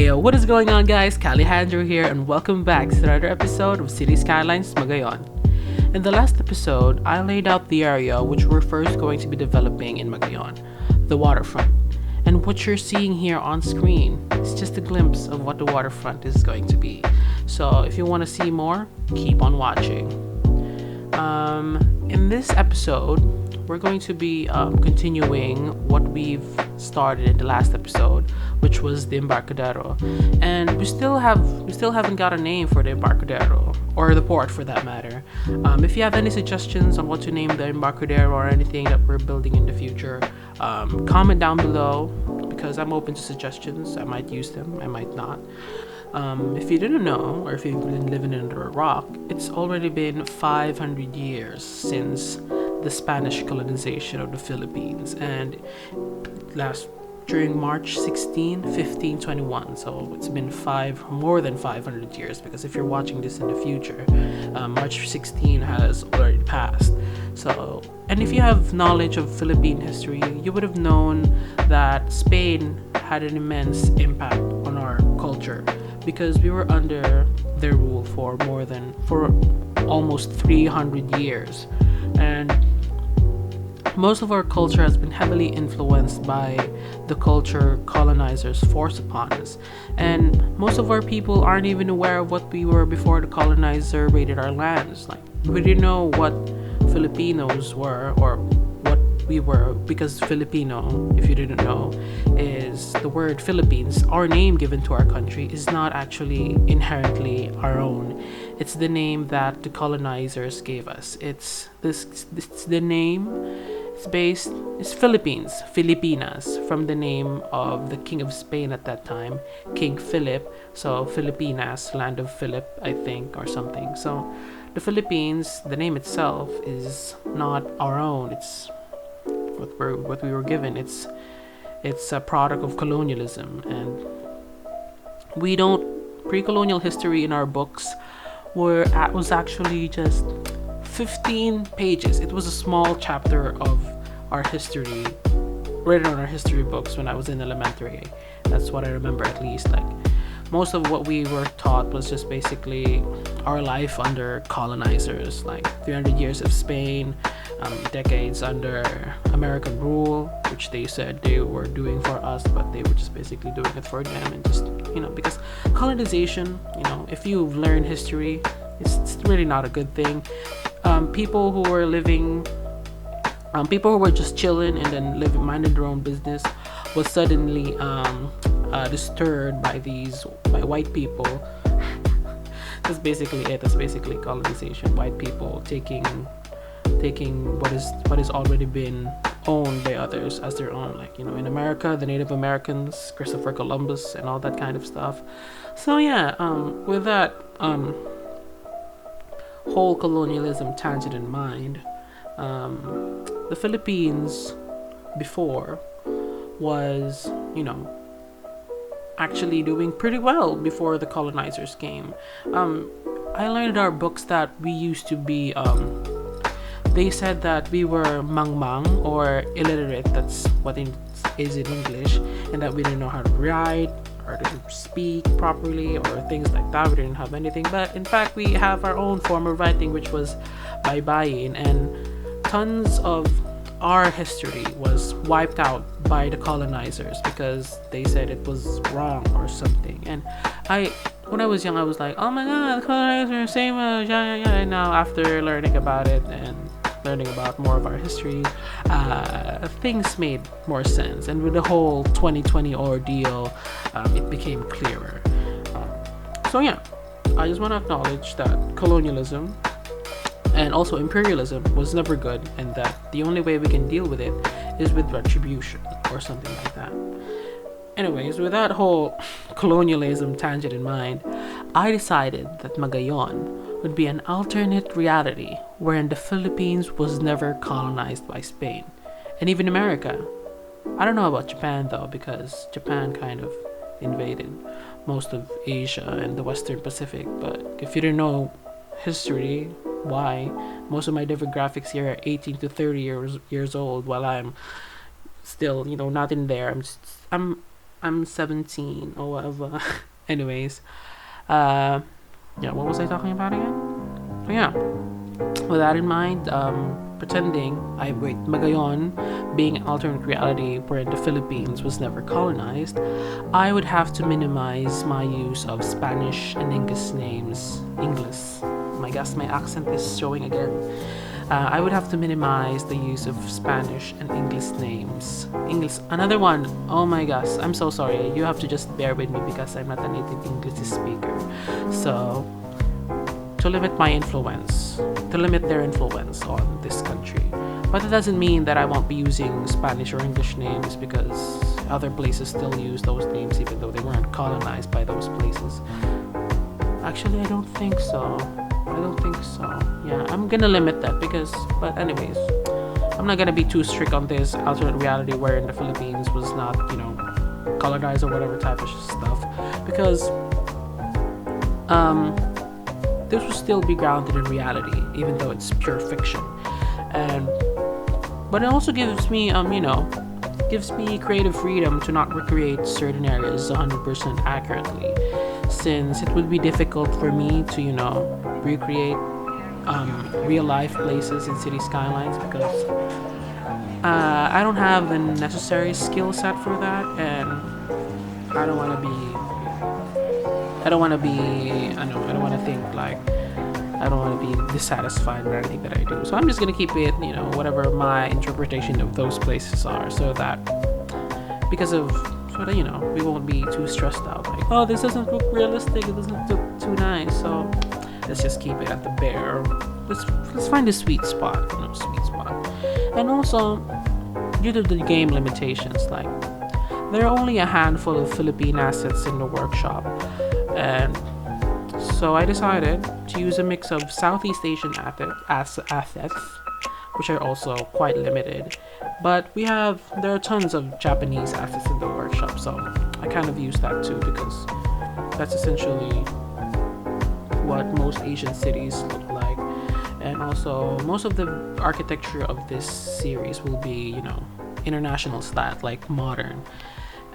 Yo, what is going on, guys? Calejandro here, and welcome back to another episode of Cities Skylines Magayon. In the last episode, I laid out the area which we're first going to be developing in Magayon, the waterfront. And what you're seeing here on screen is just a glimpse of what the waterfront is going to be. So if you want to see more, keep on watching. In this episode, we're going to be continuing what we've started in the last episode, which was the Embarcadero, and we still haven't got a name for the Embarcadero, or the port for that matter. If you have any suggestions on what to name the Embarcadero or anything that we're building in the future, comment down below, because I'm open to suggestions. I might use them, I might not. If you didn't know, or if you've been living under a rock, it's already been 500 years since the Spanish colonization of the Philippines, and during March 16, 1521. So it's been more than 500 years, because if you're watching this in the future, March 16 has already passed. So, and if you have knowledge of Philippine history, you would have known that Spain had an immense impact on our culture, because we were under their rule for almost 300 years. And most of our culture has been heavily influenced by the culture colonizers forced upon us. And most of our people aren't even aware of what we were before the colonizer raided our lands. Like, we didn't know what Filipinos were or what we were, because Filipino, if you didn't know, is the word Philippines. Our name given to our country is not actually inherently our own. It's the name that the colonizers gave us. It's the name. It's Philippines, Filipinas, from the name of the King of Spain at that time, King Philip. So Filipinas, land of Philip, I think, or something. So the Philippines, the name itself is not our own. It's what we were given. It's a product of colonialism, and we don't pre-colonial history in our books was actually just 15 pages. It was a small chapter of our history written on our history books when I was in elementary. That's what I remember, at least. Like, most of what we were taught was just basically our life under colonizers, like 300 years of Spain, decades under American rule, which they said they were doing for us, but they were just basically doing it for them. And just, because colonization, if you've learned history, it's really not a good thing. People who were just chilling and then minding their own business was suddenly disturbed by white people. That's basically it. That's basically colonization. White people taking what is already been owned by others as their own. Like, in America, the Native Americans, Christopher Columbus, and all that kind of stuff. So yeah, with that whole colonialism tangent in mind, the Philippines before was, actually doing pretty well before the colonizers came. I learned in our books that we used to be, they said that we were mangmang, or illiterate, that's what it is in English, and that we didn't know how to write or to speak properly or things like that. We didn't have anything, but in fact we have our own form of writing, which was baybayin, and tons of our history was wiped out by the colonizers because they said it was wrong or something. And when I was young, I was like, oh my god, the colonizers, same yeah. And now, after learning about it and learning about more of our history, things made more sense. And with the whole 2020 ordeal, it became clearer. So yeah, I just want to acknowledge that colonialism and also imperialism was never good, and that the only way we can deal with it is with retribution or something like that. Anyways, with that whole colonialism tangent in mind, I decided that Magayon would be an alternate reality wherein the Philippines was never colonized by Spain, and even America. I don't know about Japan though, because Japan kind of invaded most of Asia and the Western Pacific. But if you didn't know history, why most of my demographics here are 18 to 30 years old, while I'm still not in there. I'm I'm 17 or whatever. Anyways, uh, yeah, what was I talking about again? Oh, yeah. With that in mind, pretending I wait Magayon being an alternate reality where the Philippines was never colonized, I would have to minimize my use of Spanish and English names. English. My guess my accent is showing again. I would have to minimize the use of Spanish and English names. English, another one. Oh my gosh, I'm so sorry. You have to just bear with me because I'm not a native English speaker. So, to limit my influence, to limit their influence on this country. But it doesn't mean that I won't be using Spanish or English names because other places still use those names even though they weren't colonized by those places. Actually, I don't think so. Yeah, I'm gonna limit that because, but anyways, I'm not gonna be too strict on this alternate reality where in the Philippines was not, colonized or whatever type of stuff because, this will still be grounded in reality, even though it's pure fiction. And but it also gives me gives me creative freedom to not recreate certain areas 100% accurately, since it would be difficult for me to recreate real life places in city skylines because I don't have the necessary skill set for that, and I don't want to be I don't want to be I don't want to think like I don't want to be dissatisfied with anything that I do. So I'm just gonna keep it, whatever my interpretation of those places are, so that we won't be too stressed out. Like, oh, this doesn't look realistic. It doesn't look too nice. So let's just keep it at the bare. Let's find a sweet spot. And also, due to the game limitations, like there are only a handful of Philippine assets in the workshop, and so I decided to use a mix of Southeast Asian assets, which are also quite limited. But there are tons of Japanese assets in the workshop, so I kind of use that too because that's essentially what most Asian cities look like. And also, most of the architecture of this series will be, international style, like modern.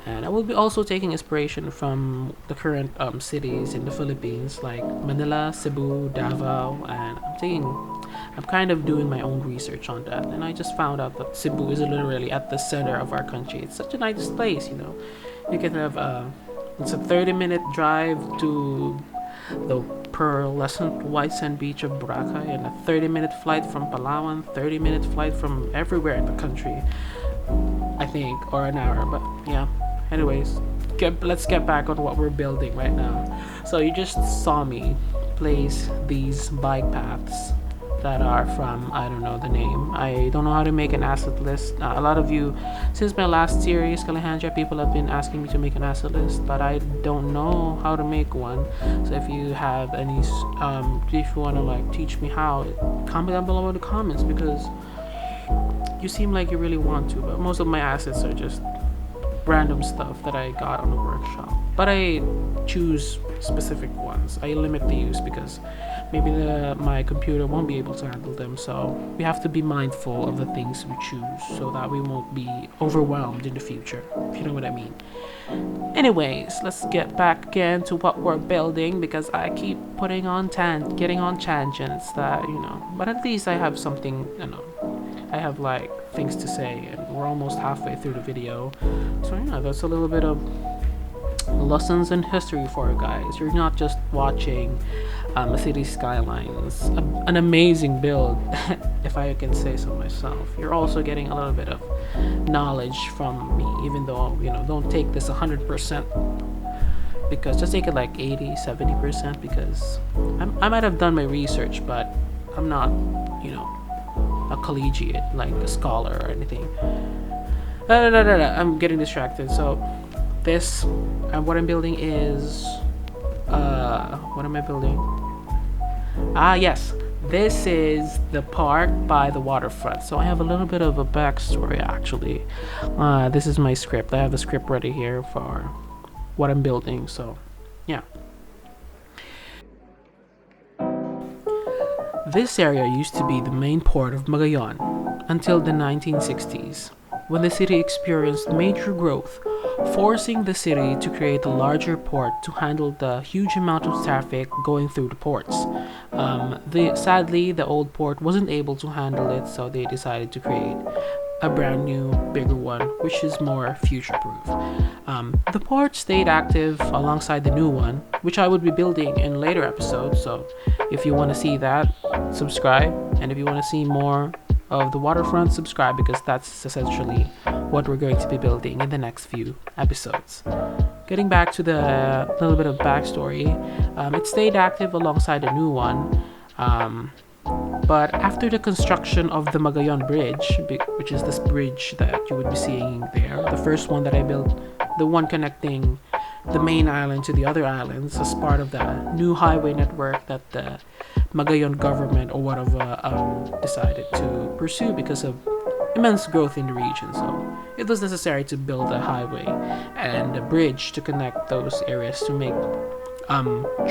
And I will be also taking inspiration from the current cities in the Philippines, like Manila, Cebu, Davao, and I'm kind of doing my own research on that. And I just found out that Cebu is literally at the center of our country. It's such a nice place, You can have it's a 30-minute drive to the pearlescent white sand beach of Boracay, and a 30-minute flight from Palawan, 30-minute flight from everywhere in the country, I think, or an hour. But yeah. Anyways, let's get back on what we're building right now. So you just saw me place these bike paths that are from, I don't know the name. I don't know how to make an asset list. A lot of you, since my last series, Kalahanja, people have been asking me to make an asset list, but I don't know how to make one. So if you have any, if you want to teach me how, comment down below in the comments because you seem like you really want to. But most of my assets are just random stuff that I got on the workshop, but I choose specific ones. I limit the use because maybe my computer won't be able to handle them, so we have to be mindful of the things we choose so that we won't be overwhelmed in the future, if you know what I mean. Anyways, let's get back again to what we're building because I keep getting on tangents that but at least I have something, I have things to say, and we're almost halfway through the video. So that's a little bit of lessons in history for you guys. You're not just watching Cities Skylines, an amazing build, if I can say so myself. You're also getting a little bit of knowledge from me, even though don't take this 100%, because just take it 80-70%, because I might have done my research, but I'm not a collegiate, like a scholar or anything. I'm getting distracted. So this what I'm building is what am I building? Yes, this is the park by the waterfront. So I have a little bit of a backstory actually. This is my script. I have the script ready here for what I'm building. So yeah. This area used to be the main port of Magayon until the 1960s, when the city experienced major growth, forcing the city to create a larger port to handle the huge amount of traffic going through the ports. Sadly, the old port wasn't able to handle it, so they decided to create a brand new, bigger one, which is more future proof. The port stayed active alongside the new one, which I would be building in later episodes. So if you want to see that, subscribe. And if you want to see more of the waterfront, subscribe, because that's essentially what we're going to be building in the next few episodes. Getting back to the little bit of backstory, it stayed active alongside a new one. But after the construction of the Magayon Bridge, which is this bridge that you would be seeing there, the first one that I built, the one connecting the main island to the other islands as part of the new highway network that the Magayon government or whatever decided to pursue because of immense growth in the region. So it was necessary to build a highway and a bridge to connect those areas to make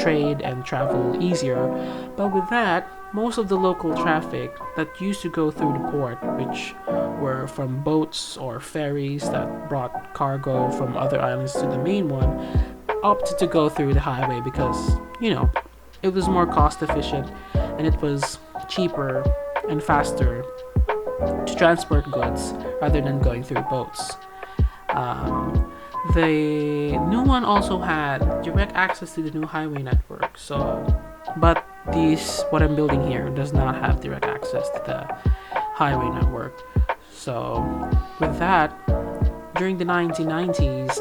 trade and travel easier. But with that, most of the local traffic that used to go through the port, which were from boats or ferries that brought cargo from other islands to the main one, opted to go through the highway because, it was more cost efficient and it was cheaper and faster to transport goods rather than going through boats. The new one also had direct access to the new highway network, but what I'm building here does not have direct access to the highway network. So with that, during the 1990s,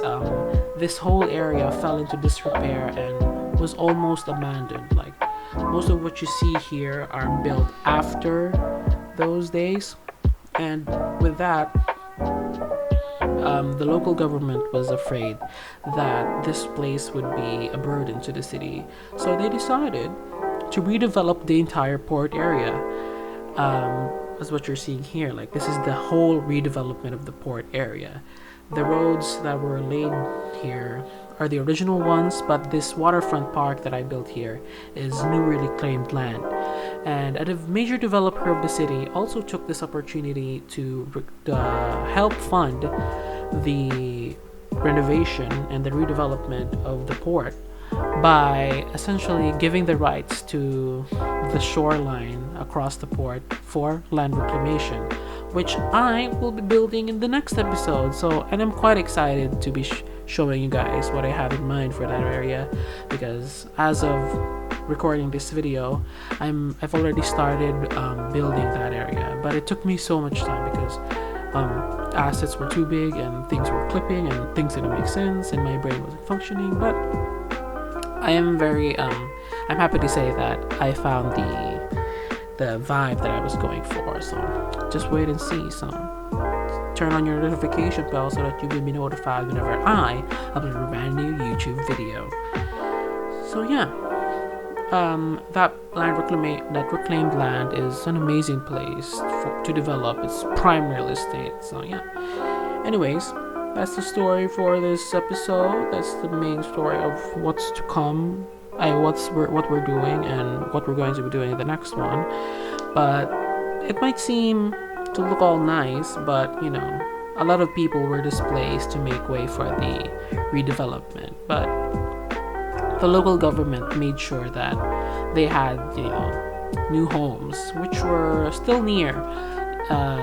this whole area fell into disrepair and was almost abandoned. Like, most of what you see here are built after those days, and with that, the local government was afraid that this place would be a burden to the city, so they decided to redevelop the entire port area. As what you're seeing here, like, this is the whole redevelopment of the port area. The roads that were laid here are the original ones, but this waterfront park that I built here is newly reclaimed land. And a major developer of the city also took this opportunity to help fund the renovation and the redevelopment of the port by essentially giving the rights to the shoreline across the port for land reclamation, which I will be building in the next episode. And I'm quite excited to be showing you guys what I have in mind for that area, because as of recording this video, I've already started building that area, but it took me so much time because assets were too big and things were clipping and things didn't make sense and my brain wasn't functioning. But I am very I'm happy to say that I found the vibe that I was going for. So just wait and see. So turn on your notification bell so that you will be notified whenever I upload a brand new YouTube video. So yeah, that reclaimed land is an amazing place to develop. It's prime real estate. So yeah. Anyways, that's the story for this episode. That's the main story of what's to come. What we're doing and what we're going to be doing in the next one. But it might seem to look all nice, but a lot of people were displaced to make way for the redevelopment. But the local government made sure that they had new homes, which were still near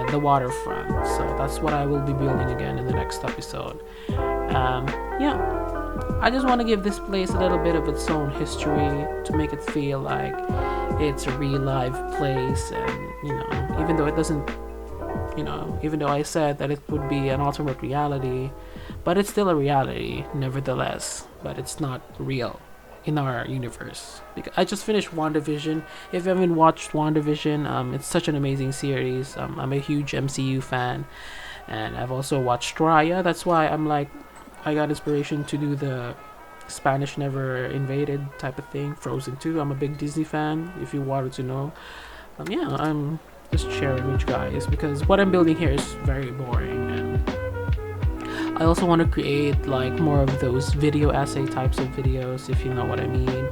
the waterfront. So that's what I will be building again in the next episode. I just want to give this place a little bit of its own history to make it feel like it's a real live place. And even though it doesn't, even though I said that it would be an alternate reality, but it's still a reality nevertheless. But it's not real in our universe. Because I just finished WandaVision. If you haven't watched WandaVision, it's such an amazing series. I'm a huge MCU fan, and I've also watched Raya. That's why I got inspiration to do the Spanish Never Invaded type of thing, Frozen 2. I'm a big Disney fan, if you wanted to know. I'm just sharing with you guys because what I'm building here is very boring, and I also want to create more of those video essay types of videos, if you know what I mean,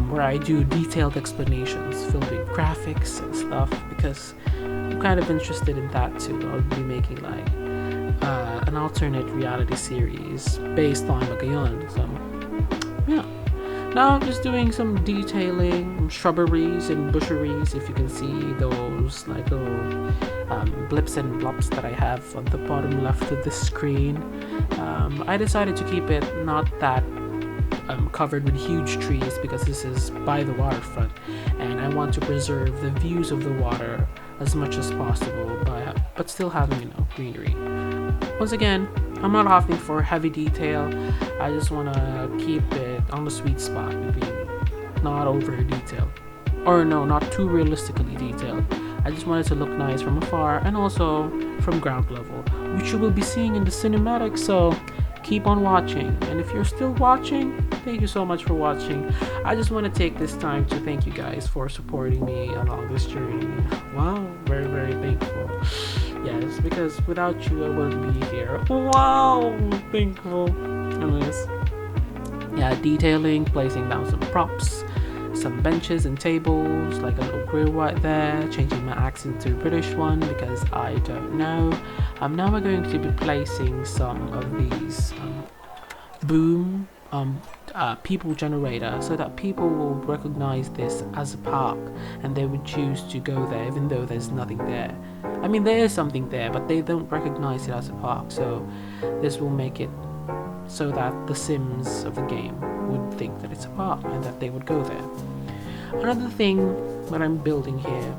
where I do detailed explanations filled with graphics and stuff, because I'm kind of interested in that too. I'll be making an alternate reality series based on Magayon. So yeah. Now I'm just doing some detailing, shrubberies and busheries. If you can see those like little blips and blops that I have on the bottom left of the screen. I decided to keep it not that covered with huge trees because this is by the waterfront, and I want to preserve the views of the water as much as possible, but still having greenery. Once again, I'm not opting for heavy detail. I just want to keep it on the sweet spot between not over detailed, or no, not too realistically detailed. I just want it to look nice from afar and also from ground level, which you will be seeing in the cinematic. So keep on watching, and if you're still watching, thank you so much for watching. I just want to take this time to thank you guys for supporting me along this journey. Wow, very, very thankful. Yes, because without you I wouldn't be here. Wow, thankful. Anyways, yeah, detailing, placing down some props, some benches and tables, like a little grill right there, changing my accent to a British one because I don't know. Now we're going to be placing some of these boom people generator so that people will recognize this as a park and they would choose to go there even though there's nothing there. I mean, there is something there, but they don't recognize it as a park, so this will make it so that the Sims of the game would think that it's a park and that they would go there. Another thing that I'm building here,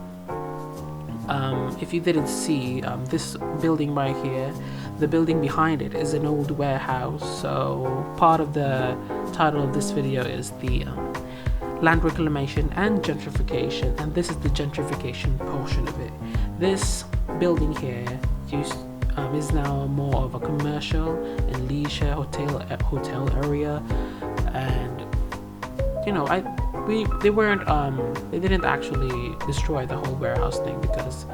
if you didn't see, this building right here, the building behind it is an old warehouse. So part of the title of this video is the land reclamation and gentrification, and this is the gentrification portion of it. This building here is now more of a commercial and leisure hotel area, and they didn't actually destroy the whole warehouse thing because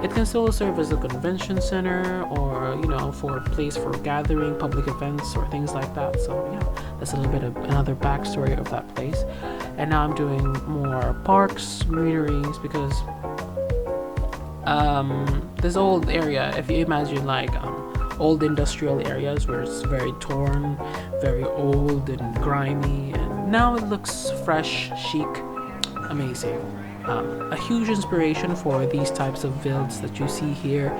it can still serve as a convention center or for a place for gathering, public events or things like that. So yeah, that's a little bit of another backstory of that place. And now I'm doing more parks, greeneries, because this old area, if you imagine like old industrial areas where it's very torn, very old and grimy, and now it looks fresh, chic, amazing. A huge inspiration for these types of builds that you see here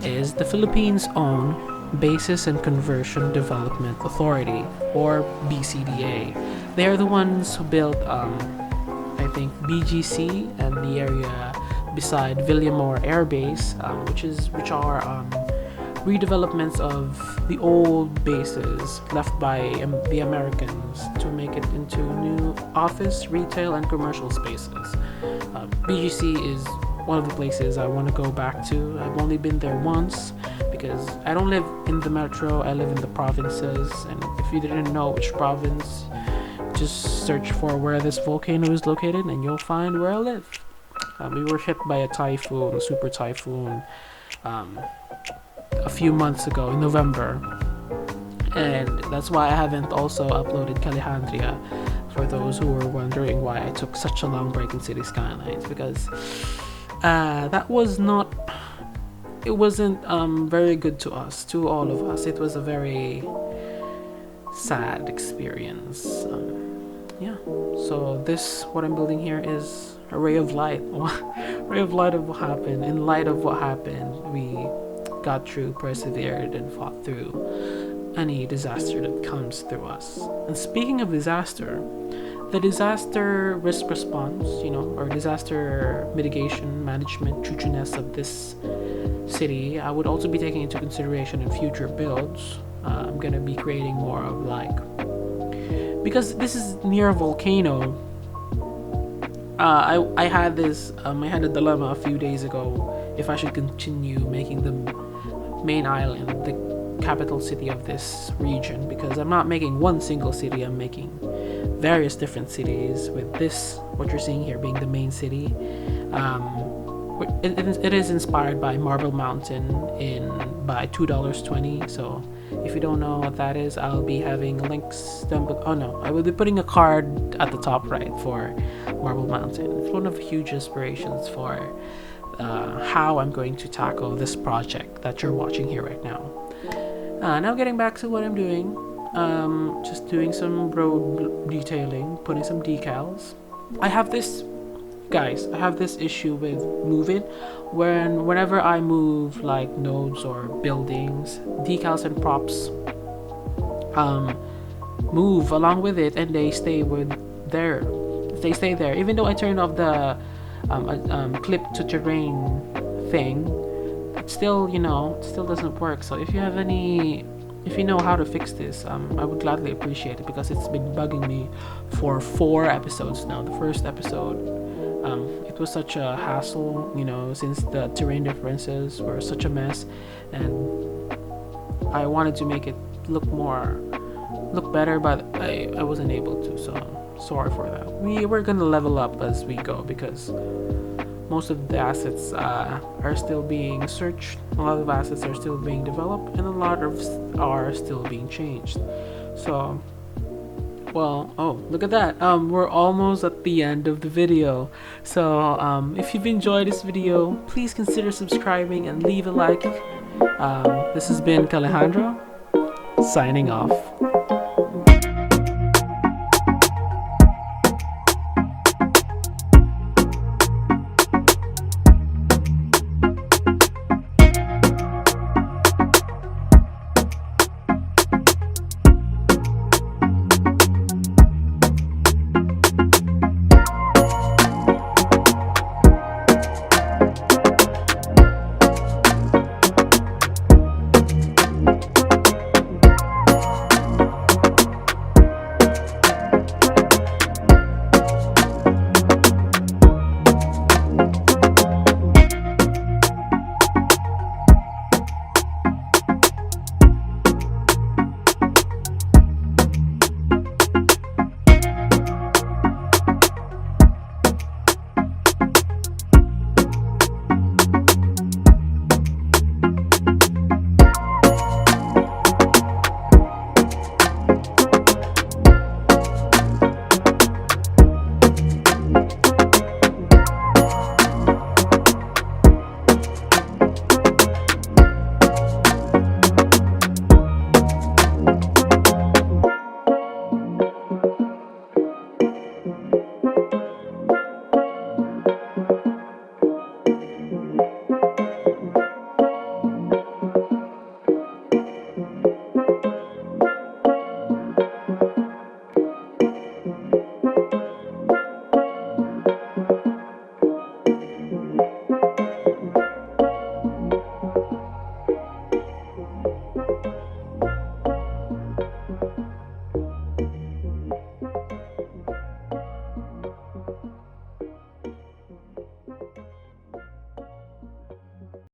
is the Philippines' own Basis and Conversion Development Authority, or BCDA. They are the ones who built, I think, BGC and the area beside Villamor Air Base, which are redevelopments of the old bases left by the Americans to make it into new office, retail, and commercial spaces. BGC is one of the places I want to go back to. I've only been there once because I don't live in the metro, I live in the provinces, and if you didn't know which province, just search for where this volcano is located and you'll find where I live. We were hit by a typhoon, a super typhoon, a few months ago in November, and that's why I haven't also uploaded Calihantria, for those who were wondering why I took such a long break in Cities Skylines, because it wasn't very good to us, to all of us. It was a very sad experience. So what I'm building here is a ray of light. Ray of light of what happened. In light of what happened, we got through, persevered, and fought through any disaster that comes through us. And speaking of disaster, the disaster risk response, or disaster mitigation management truthiness of this city, I would also be taking into consideration in future builds. I'm gonna be creating more of because this is near a volcano. I had a dilemma a few days ago if I should continue making the main island the capital city of this region, because I'm not making one single city, I'm making various different cities, with what you're seeing here being the main city. It is inspired by Marble Mountain by $2.20. So if you don't know what that is, I'll be having links down below. Oh no, I will be putting a card at the top right for Marble Mountain. It's one of the huge inspirations for how I'm going to tackle this project that you're watching here right now. Now getting back to what I'm doing. Just doing some road detailing, putting some decals. I have this Guys, I have this issue with moving. Whenever I move like nodes or buildings, decals and props um move along with it, and there. They stay there. Even though I turn off the clip to terrain thing, it still it still doesn't work. So if you know how to fix this, I would gladly appreciate it, because it's been bugging me for 4 episodes now. The first episode, it was such a hassle, since the terrain differences were such a mess, and I wanted to make it look better, but I wasn't able to. So sorry for that. We're gonna level up as we go, because most of the assets are still being searched, a lot of assets are still being developed, and a lot of are still being changed. So, well, oh, look at that. We're almost at the end of the video. So, if you've enjoyed this video, please consider subscribing and leave a like. This has been Alejandro, signing off.